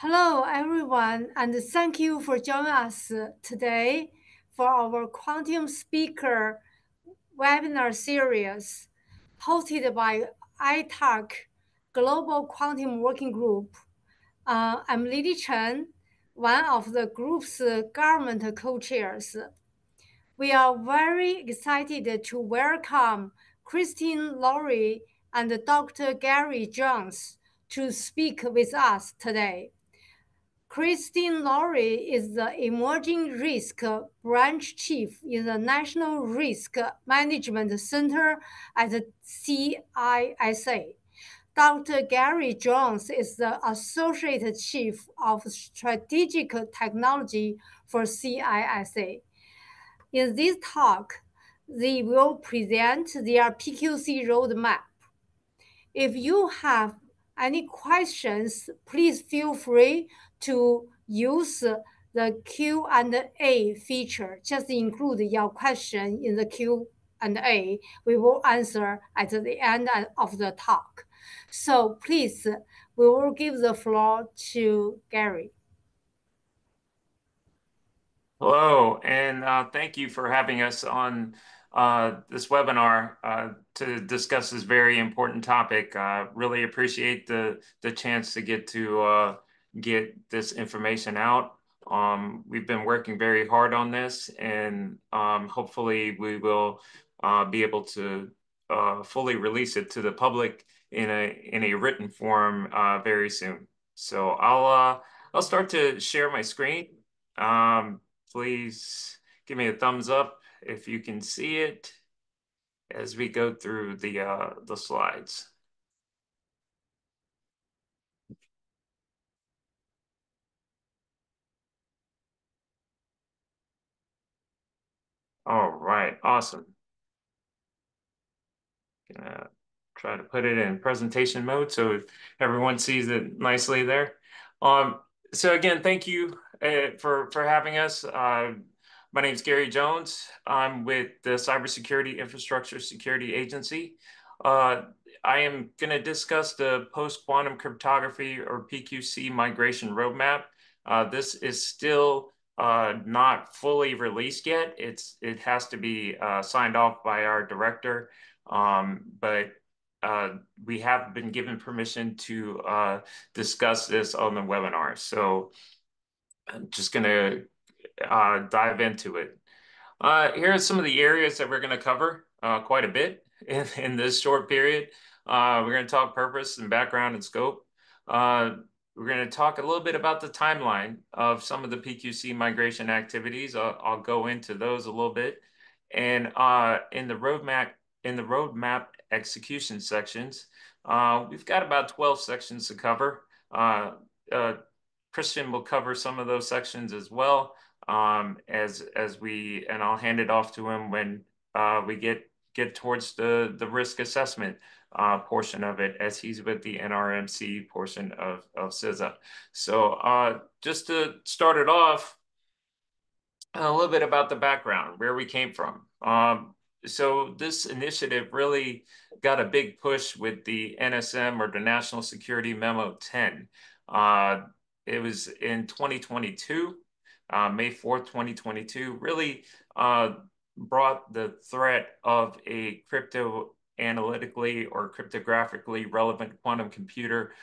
Hello, everyone, and thank you for joining us today for our Quantum Speaker webinar series hosted by ATARC Global Quantum Working Group. I'm Lily Chen, one of the group's government co-chairs. We are very excited to welcome Christine Laurie and Dr. Gary Jones to speak with us today. Christine Laurie is the Emerging Risk Branch Chief in the National Risk Management Center at CISA. Dr. Gary Jones is the Associate Chief of Strategic Technology for CISA. In this talk, they will present their PQC Roadmap. If you have any questions, please feel free to use the Q&A feature. Just include your question in the Q&A. We will answer at the end of the talk. So please, we will give the floor to Gary. Hello, and thank you for having us on this webinar to discuss this very important topic. Really appreciate the chance to get this information out. We've been working very hard on this, and hopefully we will be able to fully release it to the public in a written form very soon. So I'll start to share my screen. Please give me a thumbs up if you can see it as we go through the slides. All right, awesome. Gonna try to put it in presentation mode so everyone sees it nicely there. So again, thank you for having us. My name is Gary Jones. I'm with the Cybersecurity Infrastructure Security Agency. I am going to discuss the post-quantum cryptography or PQC migration roadmap. This is still not fully released yet. It has to be signed off by our director, but we have been given permission to discuss this on the webinar. So I'm just going to dive into it. Here are some of the areas that we're going to cover quite a bit in this short period. We're going to talk purpose and background and scope. We're going to talk a little bit about the timeline of some of the PQC migration activities. I'll go into those a little bit. And in the roadmap execution sections, we've got about 12 sections to cover. Christian will cover some of those sections as well. And I'll hand it off to him when we get towards the risk assessment portion of it, as he's with the NRMC portion of CISA. So just to start it off, a little bit about the background, where we came from. So this initiative really got a big push with the NSM, or the National Security Memo 10. It was in 2022. May 4th, 2022, really brought the threat of a crypto-analytically or cryptographically relevant quantum computer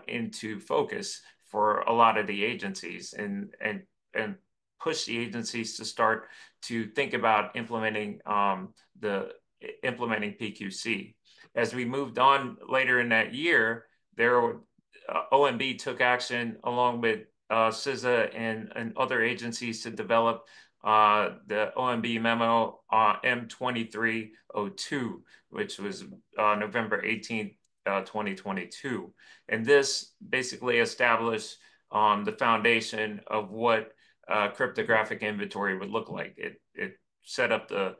into focus for a lot of the agencies, and push the agencies to start to think about implementing PQC. As we moved on later in that year, OMB took action along with CISA and other agencies to develop the OMB memo M2302, which was November 18th, 2022. And this basically established the foundation of what cryptographic inventory would look like. It set up the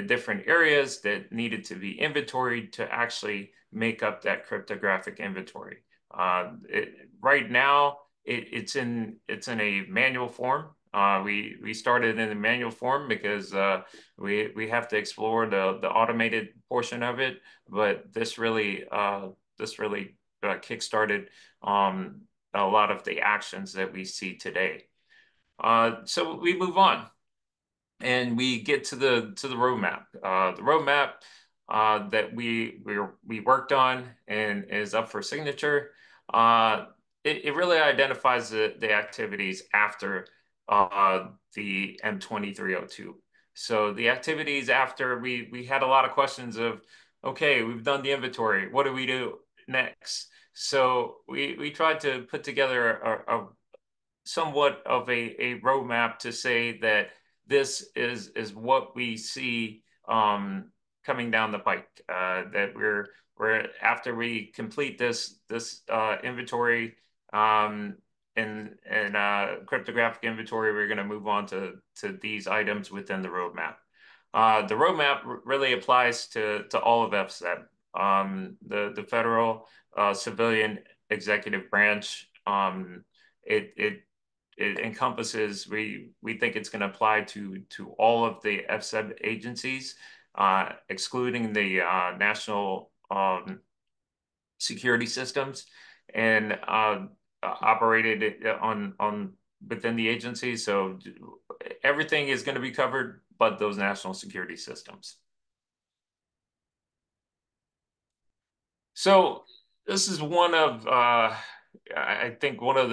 different areas that needed to be inventoried to actually make up that cryptographic inventory. Right now, it's in a manual form. We started in a manual form because we have to explore the automated portion of it, but this really kickstarted a lot of the actions that we see today. So we move on and we get to the roadmap. The roadmap that we worked on and is up for signature. It really identifies the activities after the M2302. So the activities after we had a lot of questions of, okay, we've done the inventory. What do we do next? So we tried to put together a somewhat of a roadmap to say that this is what we see coming down the pike. That we're after we complete this inventory and cryptographic inventory, we're going to move on to these items within the roadmap. The roadmap really applies to all of FSEB, the federal civilian executive branch. It encompasses, we think it's going to apply to all of the FSEB agencies, excluding the national security systems, and operated on within the agency. So everything is going to be covered, but those national security systems. So this is one of, I think one of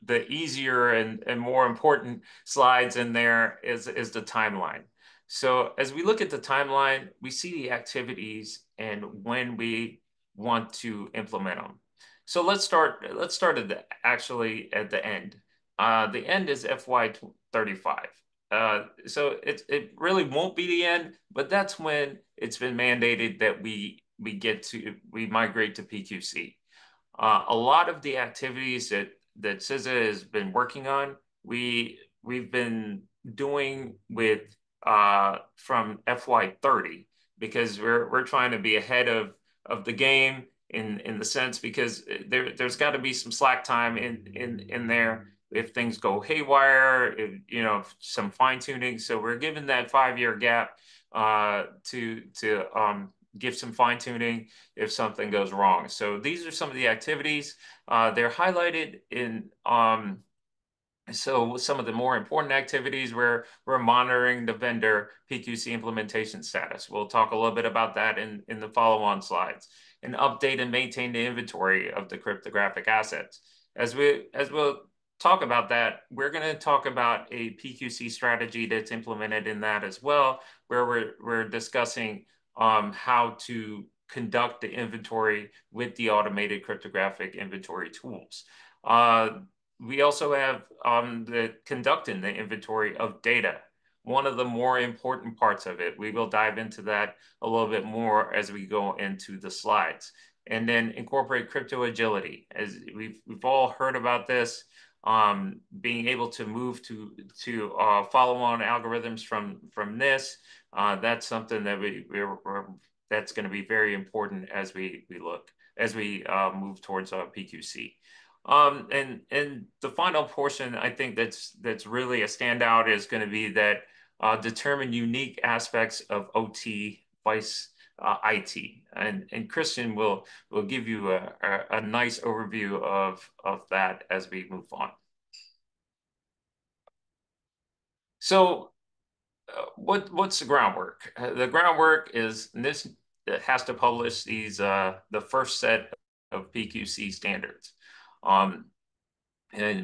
the easier and more important slides in there is the timeline. So as we look at the timeline, we see the activities and when we want to implement them. So let's start actually at the end. The end is FY35. So it really won't be the end, but that's when it's been mandated that we migrate to PQC. A lot of the activities that CISA has been working on, we've been doing with from FY30 because we're trying to be ahead of the game in the sense because there's got to be some slack time in there if things go haywire, you know, some fine tuning. So we're given that 5-year gap to give some fine tuning if something goes wrong. So these are some of the activities. They're highlighted in so some of the more important activities where we're monitoring the vendor PQC implementation status. We'll talk a little bit about that in the follow-on slides. And update and maintain the inventory of the cryptographic assets. As we'll talk about that, we're going to talk about a PQC strategy that's implemented in that as well, where we're discussing how to conduct the inventory with the automated cryptographic inventory tools. We also have conducting the inventory of data, one of the more important parts of it. We will dive into that a little bit more as we go into the slides. And then incorporate crypto agility. As we've all heard about this, being able to move to follow on algorithms from this. That's something that that's going to be very important as we move towards PQC. And the final portion, I think that's really a standout is going to be that determine unique aspects of OT vice IT. And Christian will give you a nice overview of that as we move on. So what's the groundwork? The groundwork is this has to publish these the first set of PQC standards. And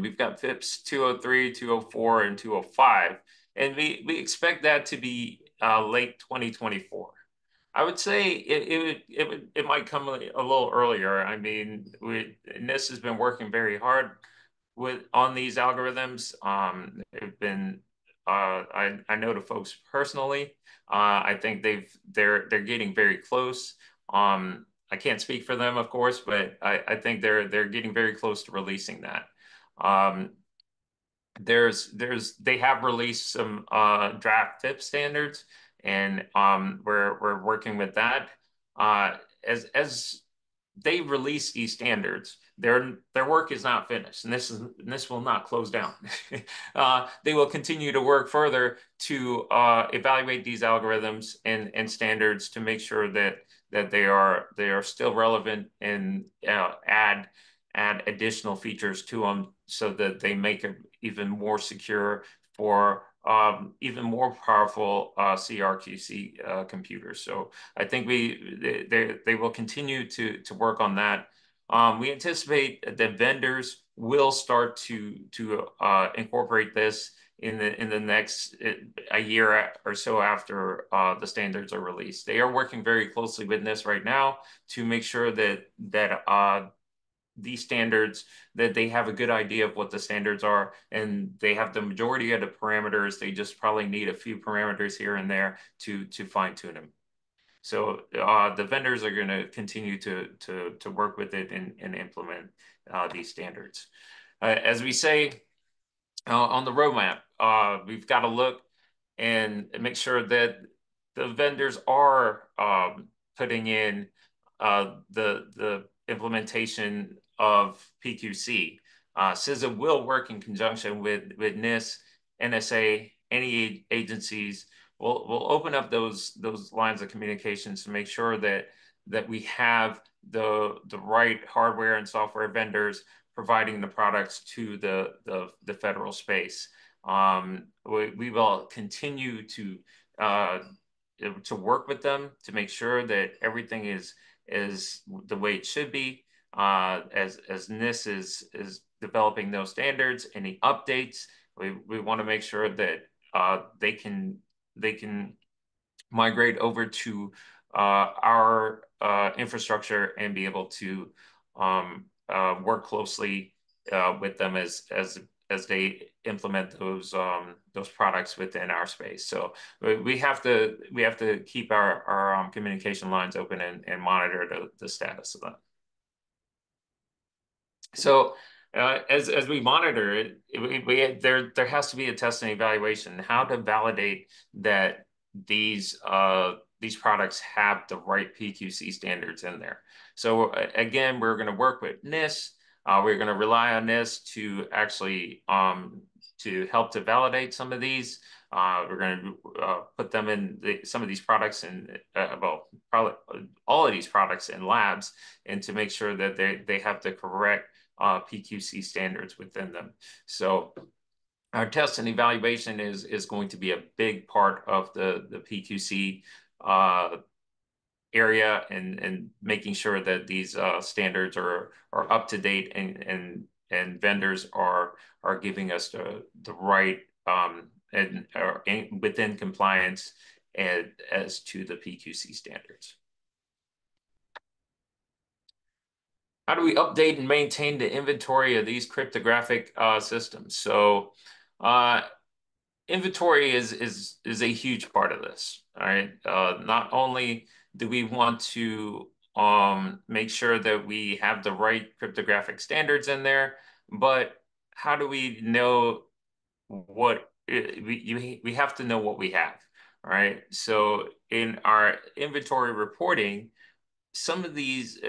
we've got FIPS 203, 204, and 205. And we expect that to be late 2024. I would say it might come a little earlier. I mean, NIST has been working very hard on these algorithms. They've been I know the folks personally. I think they're getting very close. I can't speak for them, of course, but I think they're getting very close to releasing that. They have released some draft FIP standards, and we're working with that. As they release these standards, their work is not finished, and this will not close down. They will continue to work further to evaluate these algorithms and standards to make sure that they are still relevant and add add additional features to them so that they make it even more secure for even more powerful CRQC computers. So I think they will continue to work on that. We anticipate that vendors will start to incorporate this in the next a year or so after the standards are released. They are working very closely with this right now to make sure that these standards, that they have a good idea of what the standards are, and they have the majority of the parameters. They just probably need a few parameters here and there to fine tune them. So the vendors are going to continue to work with it and implement these standards. As we say on the roadmap, we've got to look and make sure that the vendors are putting in the implementation of PQC. CISA will work in conjunction with NIST, NSA, any agencies. We'll open up those lines of communications to make sure that we have the right hardware and software vendors providing the products to the federal space. We will continue to work with them to make sure that everything is the way it should be. As NIST is developing those standards, any updates, we want to make sure that they can migrate over to our infrastructure and be able to work closely with them as they implement those products within our space. So we have to keep our communication lines open and monitor the status of that. So as we monitor it, there has to be a test and evaluation, how to validate that these products have the right PQC standards in there. So again, we're going to work with NIST. We're going to rely on NIST to actually to help to validate some of these. We're going to put them in some of these products and well, probably all of these products in labs, and to make sure that they have the correct PQC standards within them. So our test and evaluation is going to be a big part of the PQC area, and making sure that these standards are up to date, and vendors are giving us the right and are within compliance as to the PQC standards. How do we update and maintain the inventory of these cryptographic systems? So inventory is a huge part of this. All right. Not only do we want to make sure that we have the right cryptographic standards in there, but how do we know what we have to know what we have, right? So in our inventory reporting, some of these,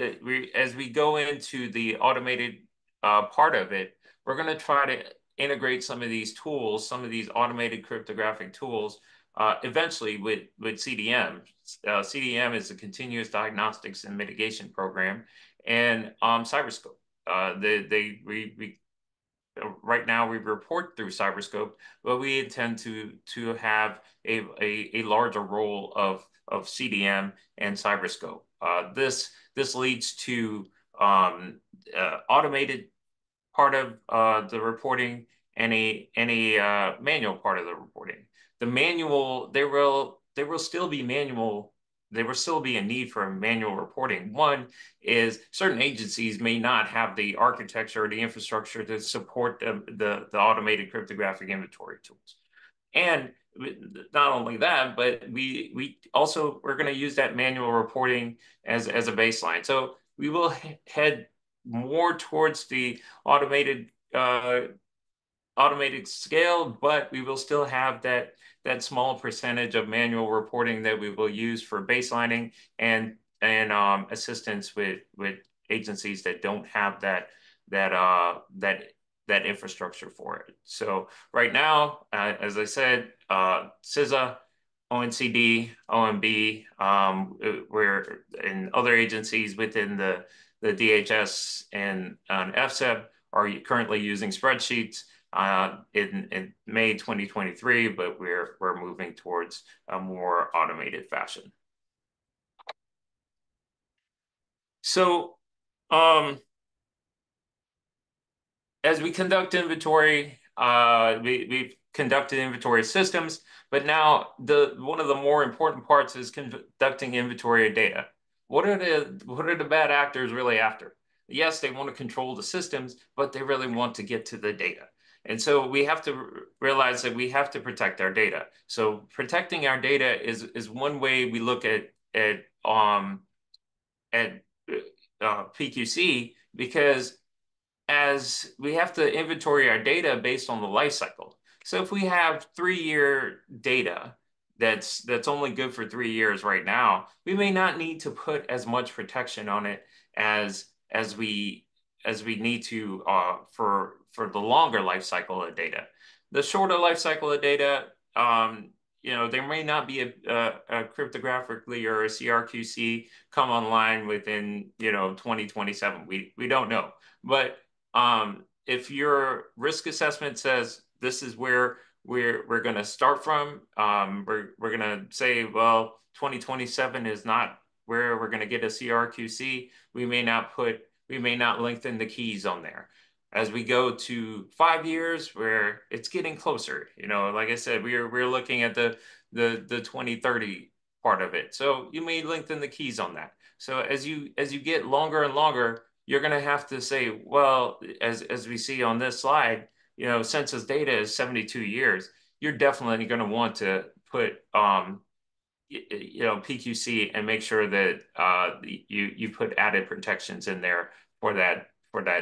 as we go into the automated part of it, we're going to try to integrate some of these tools, some of these automated cryptographic tools, eventually with CDM. CDM is a continuous diagnostics and mitigation program, and Cyberscope. Right now we report through Cyberscope, but we intend to have a larger role of CDM and Cyberscope. This leads to automated part of the reporting and a manual part of the reporting. The manual, there will still be manual. There will still be a need for manual reporting. One is certain agencies may not have the architecture or the infrastructure to support the automated cryptographic inventory tools. And not only that, but we're going to use that manual reporting as a baseline. So we will head more towards the automated scale, but we will still have that small percentage of manual reporting that we will use for baselining and assistance with agencies that don't have that infrastructure for it. So right now, as I said, CISA, ONCD, OMB, we're in other agencies within the the DHS and FSEB are currently using spreadsheets in May 2023, but we're moving towards a more automated fashion. So as we conduct inventory, we've conducted inventory systems, but now one of the more important parts is conducting inventory of data. What are the bad actors really after? Yes, they want to control the systems, but they really want to get to the data. And so we have to realize that we have to protect our data. So protecting our data is one way we look at PQC, because as we have to inventory our data based on the life cycle. So if we have 3-year data that's only good for 3 years right now, we may not need to put as much protection on it as we need to for the longer life cycle of data. The shorter life cycle of data, there may not be a cryptographically or a CRQC come online within 2027. We don't know, but if your risk assessment says this is where we're going to start from, we're going to say, well, 2027 is not where we're going to get a CRQC. We may not lengthen the keys on there. As we go to 5 years, where it's getting closer, like I said, we're looking at the 2030 part of it. So you may lengthen the keys on that. So as you get longer and longer, you're going to have to say, well, as we see on this slide, census data is 72 years. You're definitely going to want to put PQC and make sure that you put added protections in there for that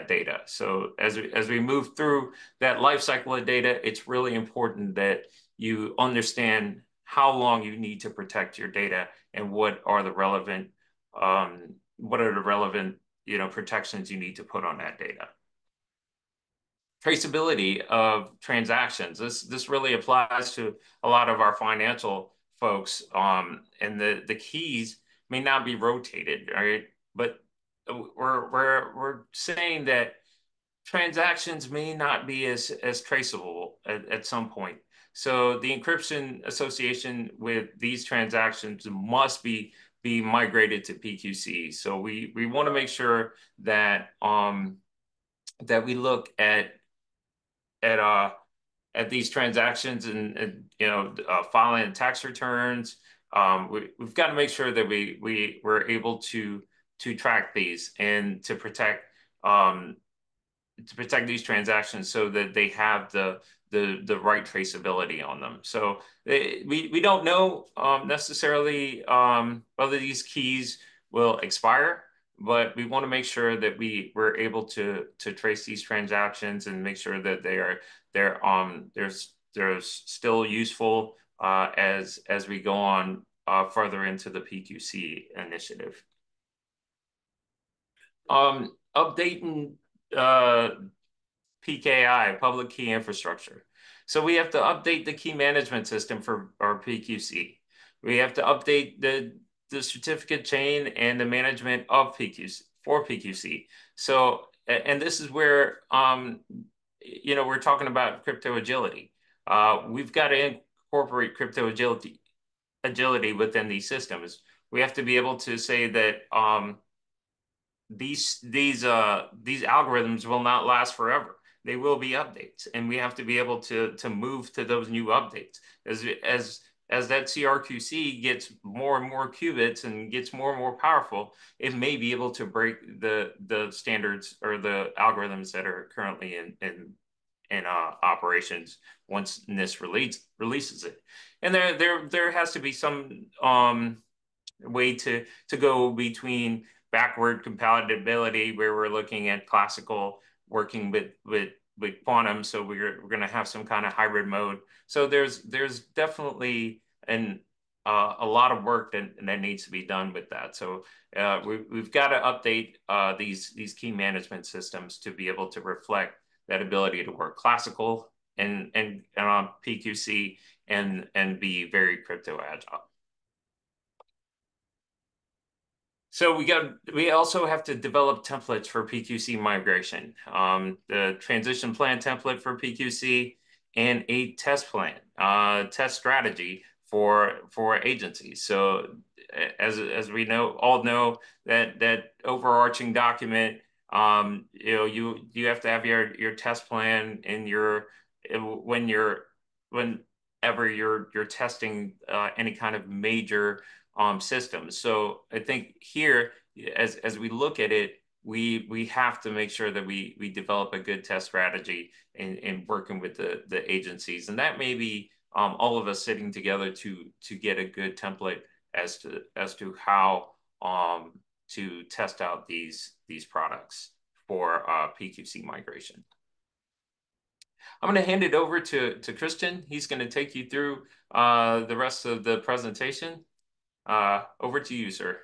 data. So as we move through that life cycle of data, it's really important that you understand how long you need to protect your data and what are the relevant protections you need to put on that data. Traceability of transactions. This really applies to a lot of our financial folks, and the keys may not be rotated, right? But we're saying that transactions may not be as traceable at some point. So the encryption association with these transactions must be migrated to PQC. So we want to make sure that that we look at these transactions and filing tax returns. We've got to make sure that we're able to track these and to protect these transactions so that they have the right traceability on them. So we don't know necessarily whether these keys will expire, but we want to make sure that we're able to trace these transactions and make sure that they're still useful as we go on further into the PQC initiative. Updating PKI, public key infrastructure. So we have to update the key management system for our PQC. We have to update the certificate chain and the management of PQC. So, and this is where, we're talking about crypto agility. We've got to incorporate crypto agility within these systems. We have to be able to say that these algorithms will not last forever. They will be updates, and we have to be able to move to those new updates. As that CRQC gets more and more qubits and gets more and more powerful, it may be able to break the standards or the algorithms that are currently in operations once NIST releases it. And there has to be some way to go between backward compatibility, where we're looking at classical working with quantum. So we're going to have some kind of hybrid mode. So there's definitely a lot of work that needs to be done with that. So we've got to update these key management systems to be able to reflect that ability to work classical and on PQC and be very crypto agile. So we also have to develop templates for PQC migration, the transition plan template for PQC, and a test plan, test strategy for agencies. So as we all know that overarching document, you have to have your test plan in your when you're whenever you're testing any kind of major systems. So I think here, as we look at it, we have to make sure that we develop a good test strategy in working with the agencies, and that may be all of us sitting together to get a good template as to how to test out these products for PQC migration. I'm going to hand it over to Christian. He's going to take you through the rest of the presentation. Over to you, sir.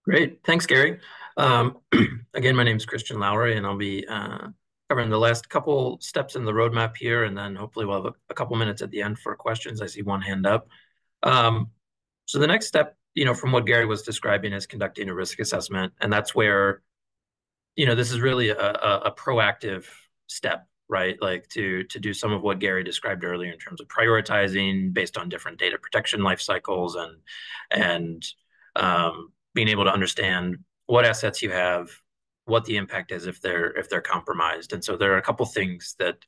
Great. Thanks, Gary. Again, my name is Christian Lowry, and I'll be covering the last couple steps in the roadmap here, and then hopefully we'll have a couple minutes at the end for questions. I see one hand up. So the next step, from what Gary was describing, is conducting a risk assessment, and that's where, this is really a proactive step, right? Like to do some of what Gary described earlier in terms of prioritizing based on different data protection life cycles and being able to understand what assets you have, what the impact is if they're compromised. And so there are a couple things that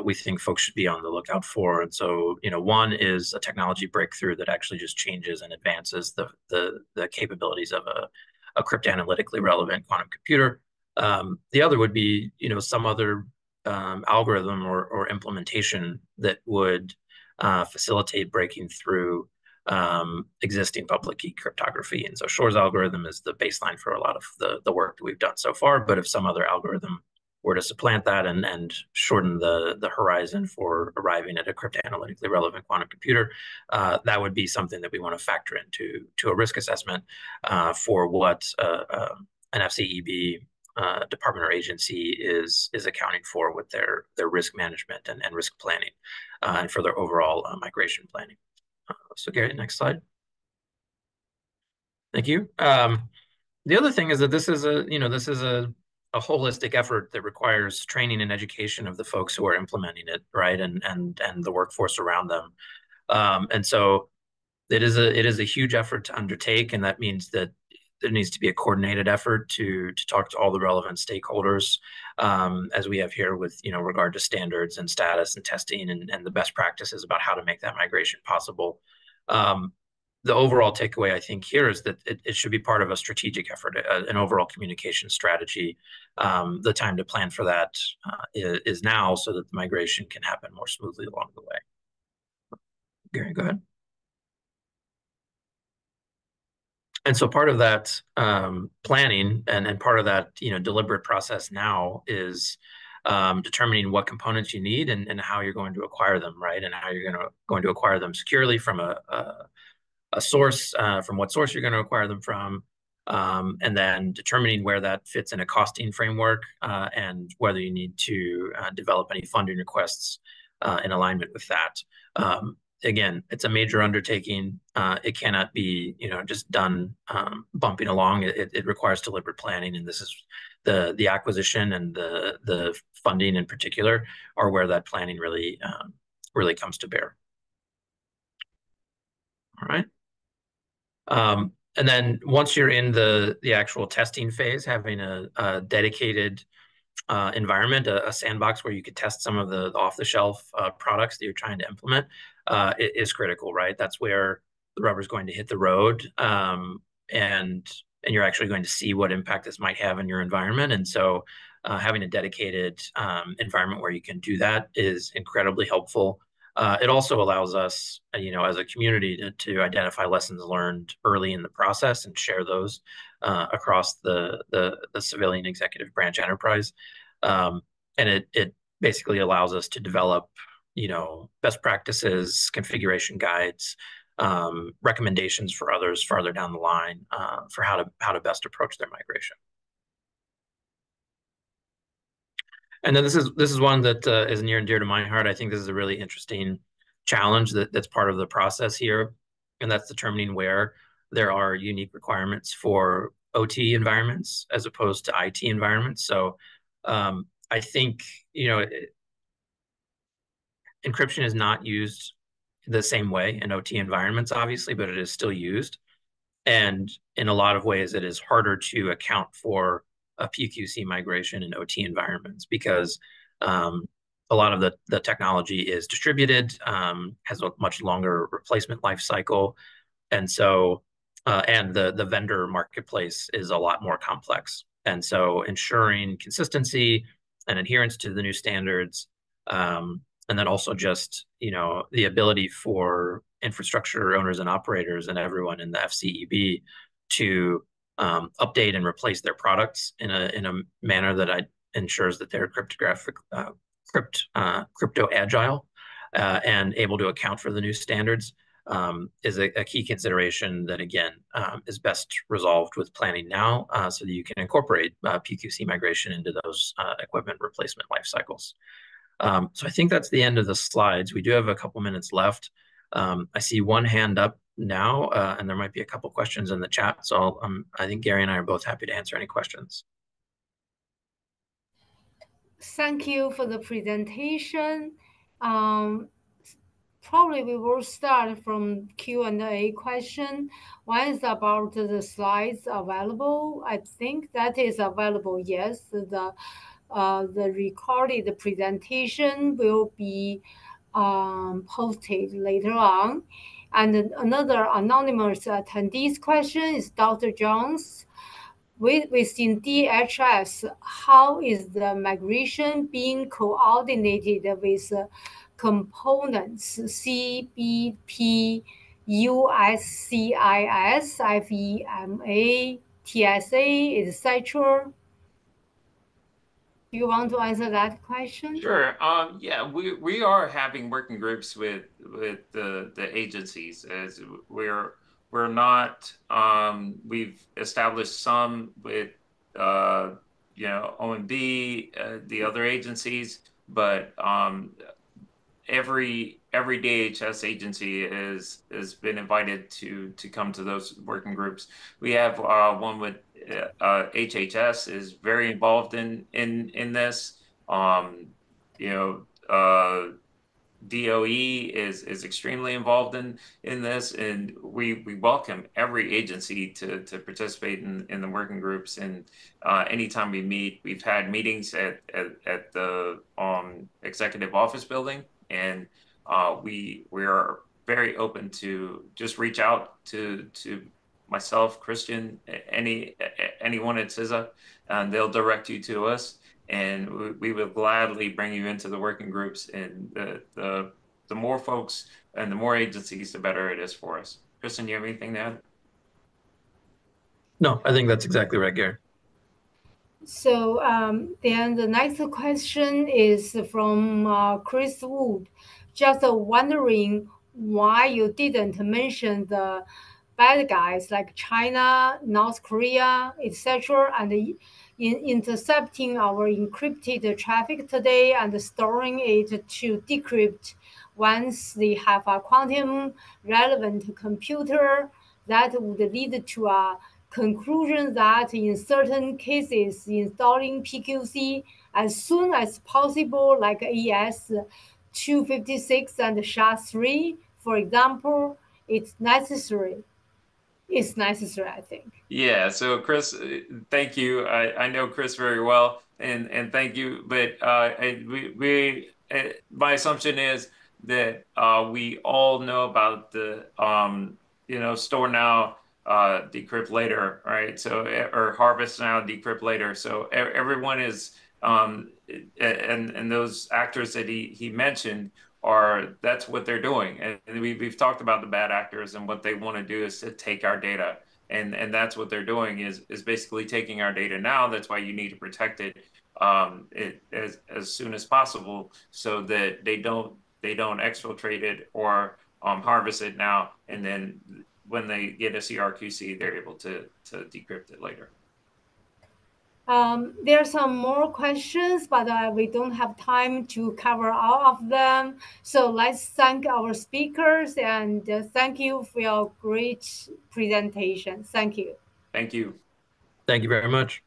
we think folks should be on the lookout for. And so, one is a technology breakthrough that actually just changes and advances the capabilities of a cryptanalytically relevant quantum computer. The other would be, some other algorithm or implementation that would facilitate breaking through existing public key cryptography. And so Shor's algorithm is the baseline for a lot of the work that we've done so far. But if some other algorithm were to supplant that and shorten the horizon for arriving at a cryptanalytically relevant quantum computer, that would be something that we want to factor into a risk assessment for what an FCEB department or agency is accounting for with their risk management and risk planning and for their overall migration planning. So Gary, next slide. Thank you. The other thing is that this is a holistic effort that requires training and education of the folks who are implementing it, right, and the workforce around them. And so it is a huge effort to undertake, and that means that there needs to be a coordinated effort to talk to all the relevant stakeholders, as we have here with regard to standards and status and testing and the best practices about how to make that migration possible. The overall takeaway, I think, here is that it should be part of a strategic effort, an overall communication strategy. The time to plan for that is now, so that the migration can happen more smoothly along the way. Gary, go ahead. And so part of that planning and part of that deliberate process now is determining what components you need and how you're going to acquire them, right? And how you're going to acquire them securely from a source, from what source you're going to acquire them from, and then determining where that fits in a costing framework and whether you need to develop any funding requests in alignment with that. Again, it's a major undertaking. It cannot be, just done bumping along. It requires deliberate planning, and this is the acquisition and the funding in particular are where that planning really comes to bear. All right. And then once you're in the actual testing phase, having a dedicated environment, a sandbox where you could test some of the off-the-shelf products that you're trying to implement is critical, right? That's where the rubber is going to hit the road, and you're actually going to see what impact this might have in your environment. And so having a dedicated environment where you can do that is incredibly helpful. It also allows us, as a community to identify lessons learned early in the process and share those across the civilian executive branch enterprise. And it basically allows us to develop, best practices, configuration guides, recommendations for others farther down the line for how to best approach their migration. And then this is one that is near and dear to my heart. I think this is a really interesting challenge that's part of the process here, and that's determining where there are unique requirements for OT environments as opposed to IT environments. So I think, encryption is not used the same way in OT environments, obviously, but it is still used. And in a lot of ways, it is harder to account for a PQC migration in OT environments because a lot of the technology is distributed, has a much longer replacement life cycle. And so, and the vendor marketplace is a lot more complex. And so ensuring consistency and adherence to the new standards, and then also just, the ability for infrastructure owners and operators and everyone in the FCEB to update and replace their products in a manner that ensures that they're crypto agile and able to account for the new standards is a key consideration that, again, is best resolved with planning now so that you can incorporate PQC migration into those equipment replacement life cycles. So I think that's the end of the slides. We do have a couple minutes left. I see one hand up now, and there might be a couple questions in the chat. So I think Gary and I are both happy to answer any questions. Thank you for the presentation. Probably we will start from Q&A question. One is about the slides available. I think that is available, yes. The recorded presentation will be posted later on. And another anonymous attendee's question is Dr. Jones. Within DHS, how is the migration being coordinated with components CBP, USCIS, FEMA, TSA, etc.? Do you want to answer that question? Sure. Yeah, we are having working groups with the agencies as we're not we've established some with OMB, the other agencies, but every DHS agency has been invited to come to those working groups. We have one with HHS is very involved in this. DOE is extremely involved in this, and we welcome every agency to participate in the working groups. And anytime we meet, we've had meetings at the executive office building, and we are very open to just reach out to myself, Christian, anyone at CISA, and they'll direct you to us. And we will gladly bring you into the working groups. And the more folks and the more agencies, the better it is for us. Kristen, you have anything to add? No, I think that's exactly right, Gary. So then the next question is from Chris Wood. Just wondering why you didn't mention the bad guys like China, North Korea, etc., and in intercepting our encrypted traffic today and storing it to decrypt once they have a quantum relevant computer. That would lead to a conclusion that in certain cases, installing PQC as soon as possible, like AES 256 and SHA-3, for example, it's necessary. It's necessary, I think. Yeah. So Chris, thank you. I know Chris very well, and thank you. But my assumption is that we all know about the store now, decrypt later, right? So or harvest now, decrypt later. So everyone is and those actors that he mentioned that's what they're doing. And we've talked about the bad actors, and what they want to do is to take our data. And that's what they're doing is basically taking our data now. That's why you need to protect it as soon as possible, so that they don't exfiltrate it or harvest it now, and then when they get a CRQC, they're able to decrypt it later. There are some more questions, but we don't have time to cover all of them. So let's thank our speakers and thank you for your great presentation. Thank you. Thank you. Thank you very much.